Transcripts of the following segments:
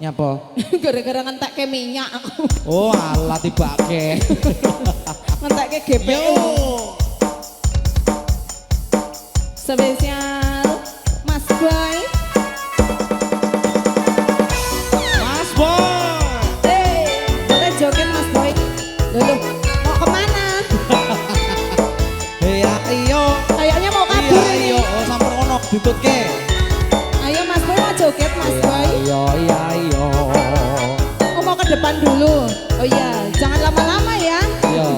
Nyapa? Gara-gara ngentekke minyak aku. Oh, alah tibake. Ngentekke GPU. Spesial Mas Boy. Mas Boy. Boleh joget Mas Boy. Loh, mau kemana? Ya iyo. Kayaknya mau kabur ini. Iyo, oh samper kono ditutke. Ayo Mas Boy mau joget Mas Boy. Iya, iya, iyo. Oh mau ke depan dulu. Oh iya, jangan lama-lama ya. Iya.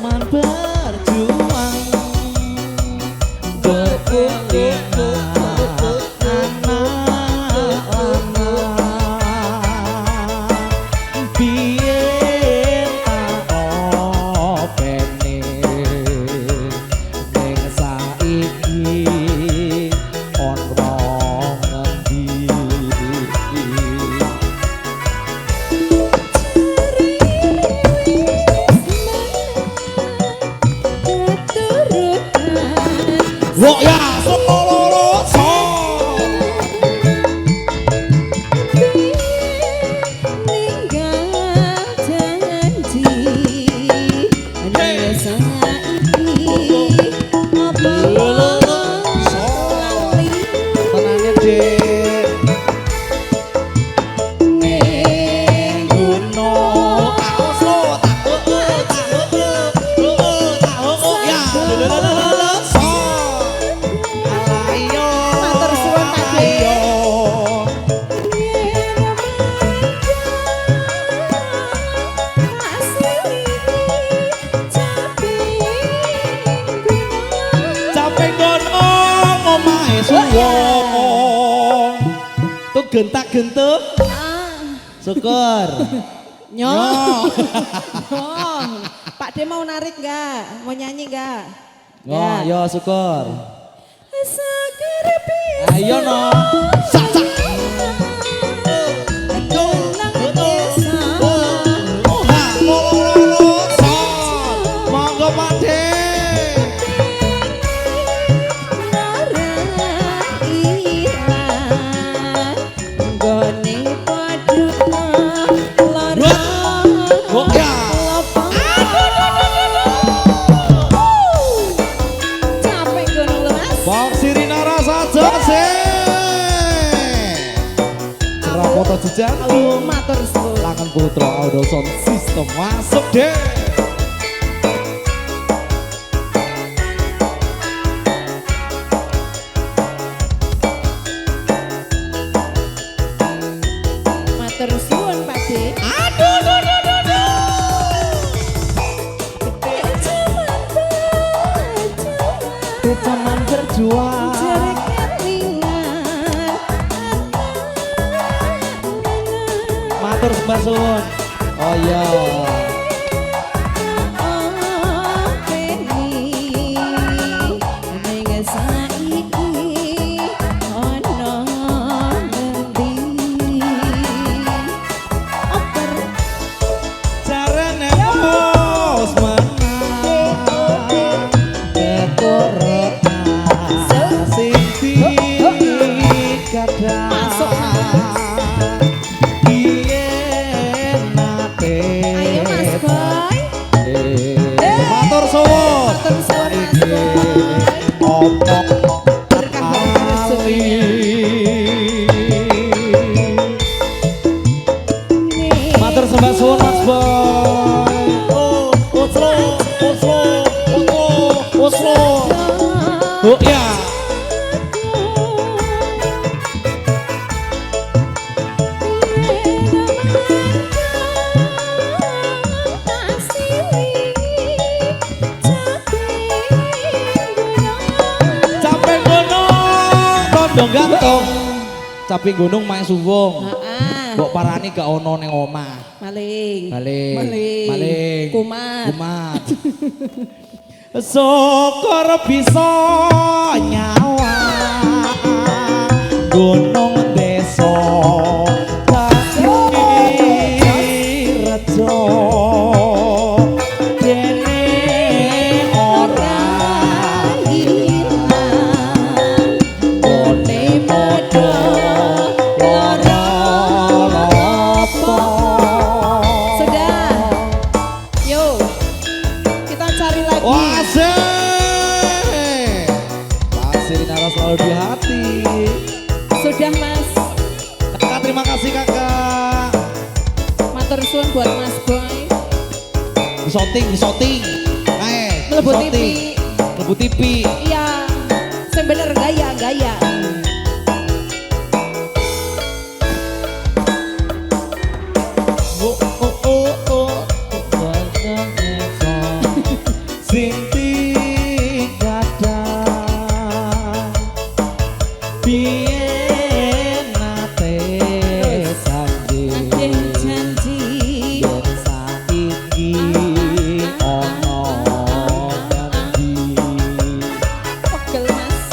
Man berjuang Wok ya solo so. Ninggal janji Ninggal saiki apa lali Tenangnya dek ning gunung so ya so alayo Matur suwun Pak Dek. ayo capek gonong omahe suwong tuh gentak-gentuk syukur Nyoh. Oh, Pak De mau narik nggak? Mau nyanyi nggak? oh yo syukur Seger bisa ayo no sak sak Gelang desa monggo pade Lara ilang Gone padha lara oh ya Capek gunung lemas Bang Sirina rasa jase cerah foto jejak Matur suwun Langan Putra Audio Sound System masuk deh Matur suwun Pak De aduh duh duh duh duh teman berjuang Jarak kelingan matur sembah suwun oh iya carane bos menang keturunan sing Masuk. biyen nate Ayo Mas Boy matur suwun Matur suwun Mas Boy opo Berkah rezekinya matur sembah suwun Mas Boy Oslo Oslo Oslo Oslo oh ya capek gunung tondong gantung capek gunung main suwung mbok parani gak ono ning omah Maling maling maling Kumat kumat syukur bisa nyawa gunung desa dadi rejo dene ora hilang selalu di hati. Sudah Mas. Kakak terima kasih kakak. Matur suwun buat Mas Boy. Disoting. Mlebu TV. Mlebu TV. Iya. Sing bener gaya. Sinti kadang biyen nate sanji Janji. yen saiki ono janji. Pegel Mas.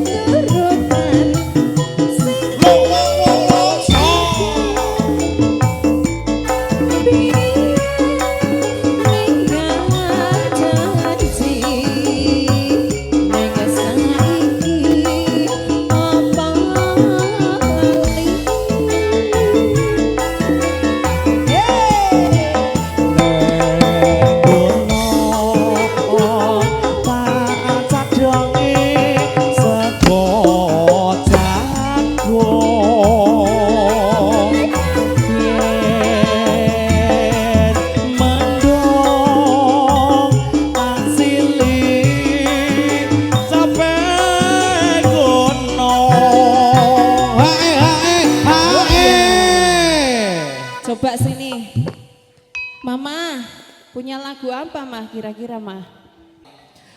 Keturutan Coba sini. Mama, punya lagu apa mah kira-kira mah?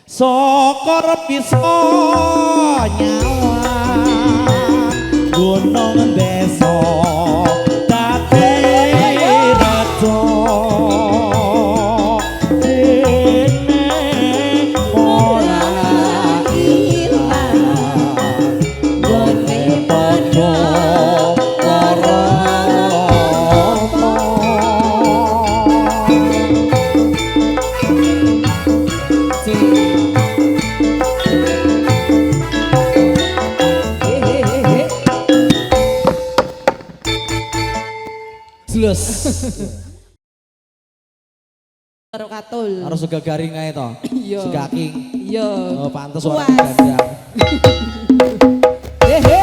Sokor bisa nyawa gunung desa dadi redo dene ora ilang gone padha lara Jelas. Karo katul. Harus juga garing ae to. Iya. Segaking. Iya. Oh, pantes suara Puas. gandang. Hehe.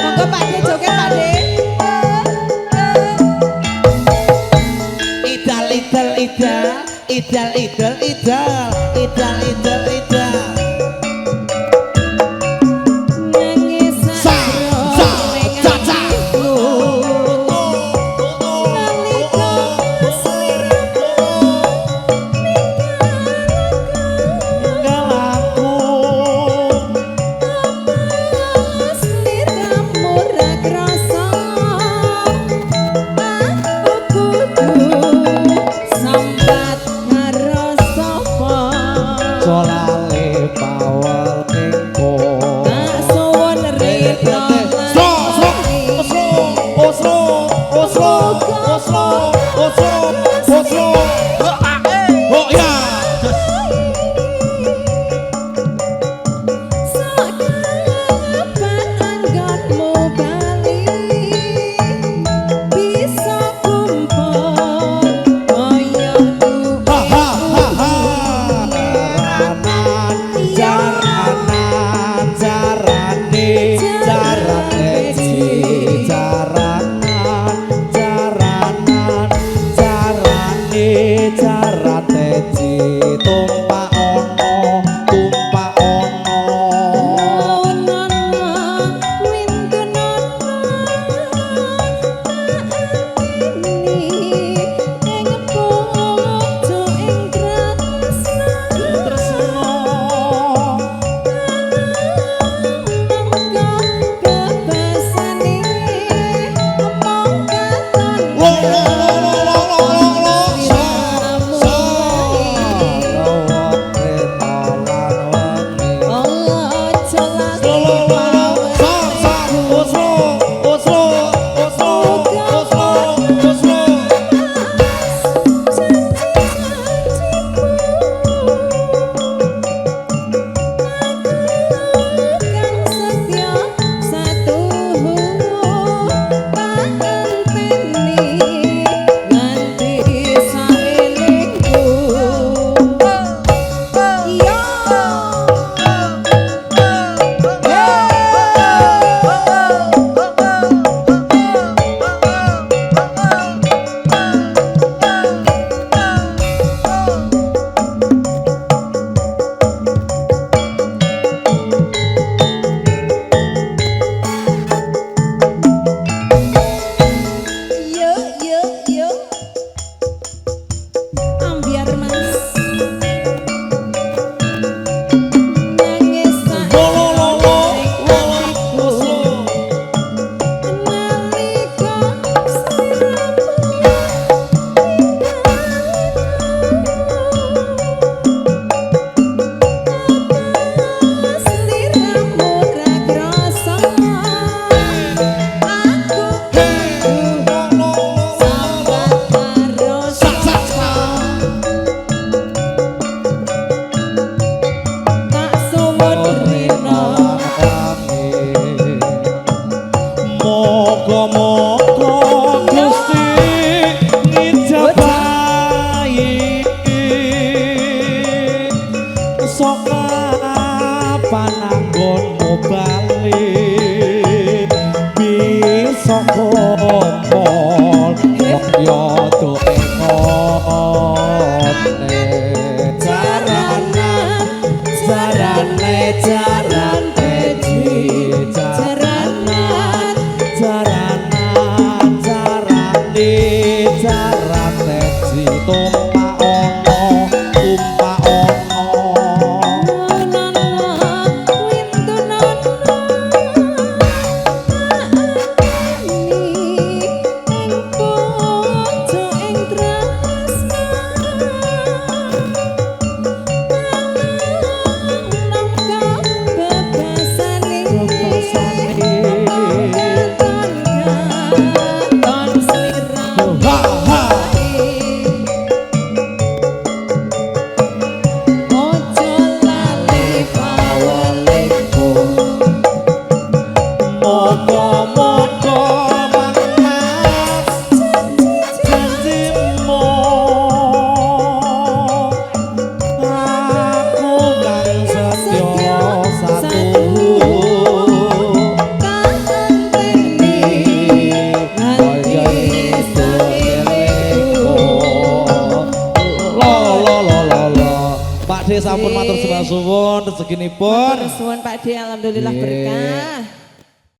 Monggo Pak De joget Pak De. Idal. Nangis Sa, ca, ca. Galaku Sambat karo rino moga-moga Gusti ngijabahi saka pananggonmu bali bisa kompol yo tuh ngone jaranan jarane jarane jaranan jaranan jarane jarane tumpak ono tumpak ono sampun matur sembah suwun rezekinipun. Matur suwun Pak D, alhamdulillah berkah.